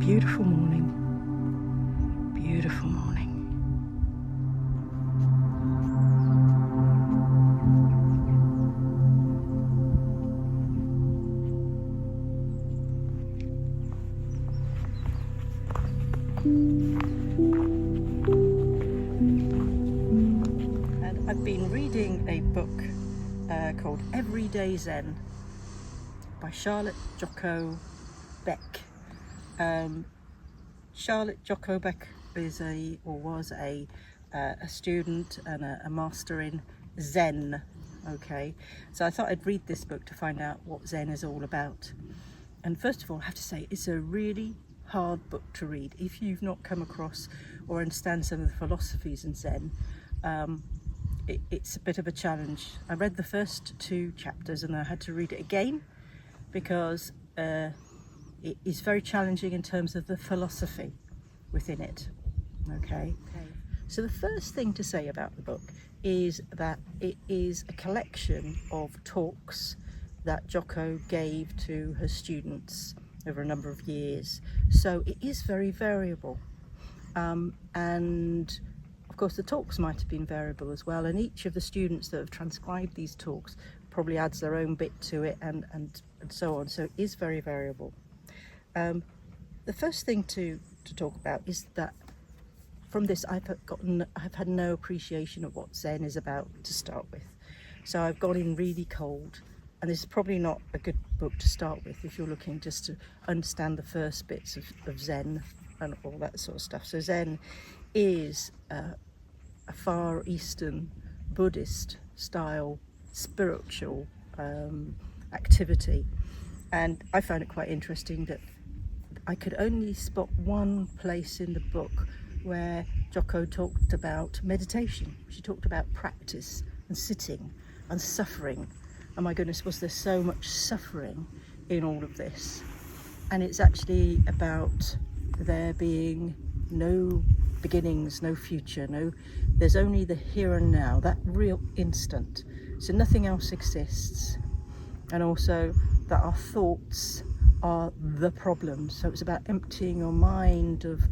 beautiful morning. Beautiful morning. And I've been reading a book called Everyday Zen by Charlotte Joko Beck. Charlotte Joko Beck was a student and a master in Zen. Okay, so I thought I'd read this book to find out what Zen is all about. And first of all, I have to say it's a really hard book to read if you've not come across or understand some of the philosophies in Zen. It's a bit of a challenge. I read the first 2 chapters and I had to read it again because it is very challenging in terms of the philosophy within it. Okay. So the first thing to say about the book is that it is a collection of talks that Joko gave to her students over a number of years. So it is very variable. And of course the talks might have been variable as well, and each of the students that have transcribed these talks probably adds their own bit to it and so on. So it is very variable. The first thing to talk about is that from this I've had no appreciation of what Zen is about to start with. So I've gone in really cold, and this is probably not a good book to start with if you're looking just to understand the first bits of Zen and all that sort of stuff. So Zen is a Far Eastern Buddhist style spiritual activity, and I found it quite interesting that I could only spot one place in the book where Joko talked about meditation. She talked about practice and sitting and suffering. Oh my goodness, was there so much suffering in all of this? And it's actually about there being no beginnings, no future, there's only the here and now, that real instant. So nothing else exists. And also that our thoughts are the problems. So it's about emptying your mind of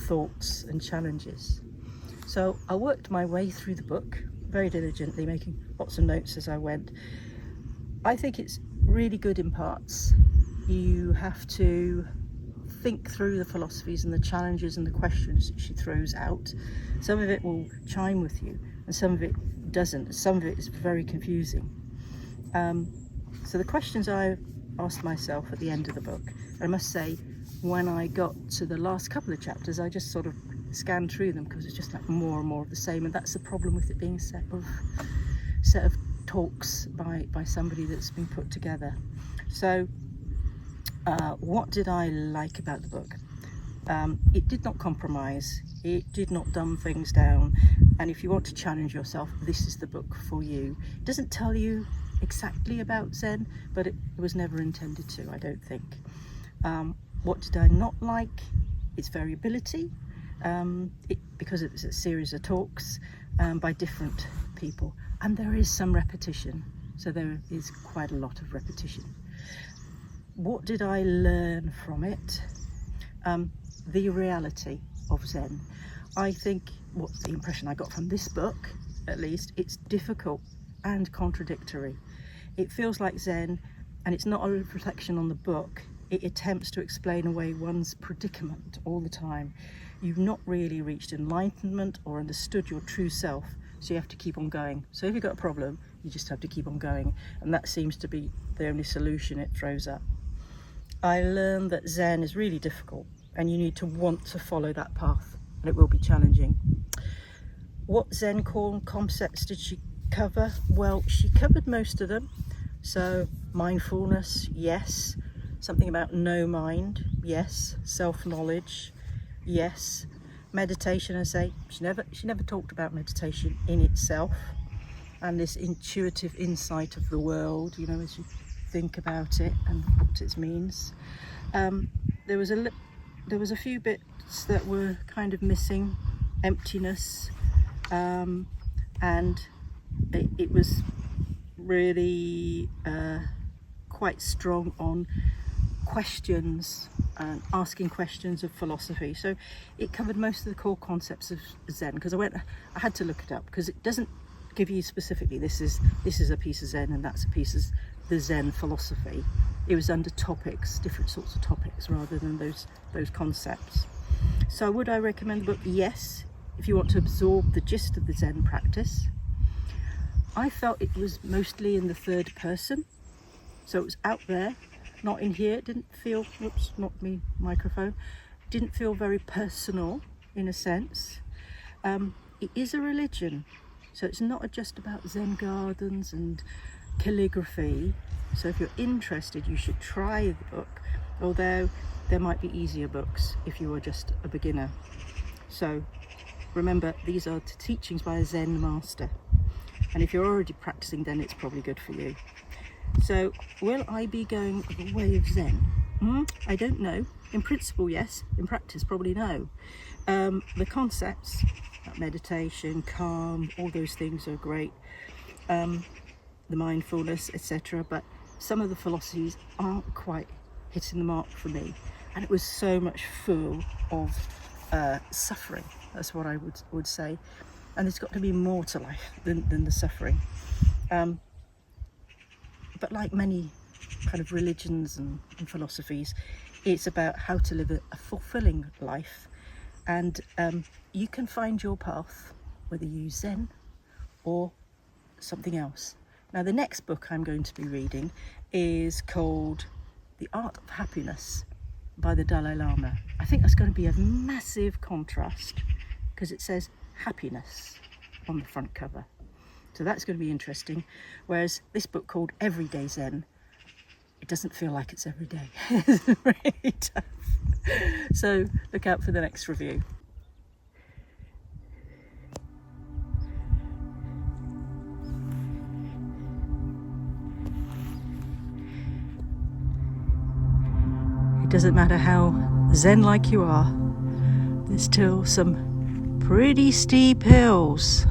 thoughts and challenges. So I worked my way through the book very diligently, making lots of notes as I went. I think it's really good in parts. You have to think through the philosophies and the challenges and the questions that she throws out. Some of it will chime with you and some of it doesn't. Some of it is very confusing. So the questions I asked myself at the end of the book, I must say when I got to the last couple of chapters I just sort of scanned through them because it's just like more and more of the same, and that's the problem with it being a set of talks by somebody that's been put together. So what did I like about the book? It did not compromise, it did not dumb things down, and if you want to challenge yourself, this is the book for you. It doesn't tell you exactly about Zen, but it was never intended to, I don't think. What did I not like? Its variability, because it's a series of talks by different people, and there is some repetition, so there is quite a lot of repetition. What did I learn from it? The reality of Zen. I think what's the impression I got from this book, at least, it's difficult and contradictory. It feels like Zen, and it's not a reflection on the book, it attempts to explain away one's predicament all the time. You've not really reached enlightenment or understood your true self, so you have to keep on going. So if you've got a problem, you just have to keep on going, and that seems to be the only solution it throws up. I learned that Zen is really difficult, and you need to want to follow that path, and it will be challenging. What Zen core concepts did she cover? Well, she covered most of them. So mindfulness, yes. Something about no mind, yes. Self-knowledge, yes. Meditation, I say, she never talked about meditation in itself, and this intuitive insight of the world, as you think about it and what it means. There was a few bits that were kind of missing, emptiness, and it was really quite strong on questions and asking questions of philosophy. So it covered most of the core concepts of Zen, because I had to look it up, because it doesn't give you specifically this is a piece of Zen and that's a piece of the Zen philosophy. It was under topics, different sorts of topics, rather than those concepts. So would I recommend the book? Yes, if you want to absorb the gist of the Zen practice. I felt it was mostly in the third person, so it was out there, not in here. It didn't feel, whoops, not me, microphone, didn't feel very personal in a sense. It is a religion, so it's not just about Zen gardens and calligraphy. So if you're interested, you should try the book, although there might be easier books if you are just a beginner. So remember, these are teachings by a Zen master, and if you're already practicing, then it's probably good for you. So will I be going the way of Zen? I don't know. In principle, yes. In practice, probably no. The concepts, like meditation, calm, all those things are great. The mindfulness, etc. But some of the philosophies aren't quite hitting the mark for me. And it was so much full of suffering. That's what I would say. And there's got to be more to life than the suffering. But like many kind of religions and philosophies, it's about how to live a fulfilling life. And you can find your path, whether you use Zen or something else. Now, the next book I'm going to be reading is called The Art of Happiness by the Dalai Lama. I think that's going to be a massive contrast, because it says happiness on the front cover. So that's going to be interesting. Whereas this book called Everyday Zen, it doesn't feel like it's every day. It's really tough. So look out for the next review. It doesn't matter how Zen-like you are, there's still some pretty steep hills.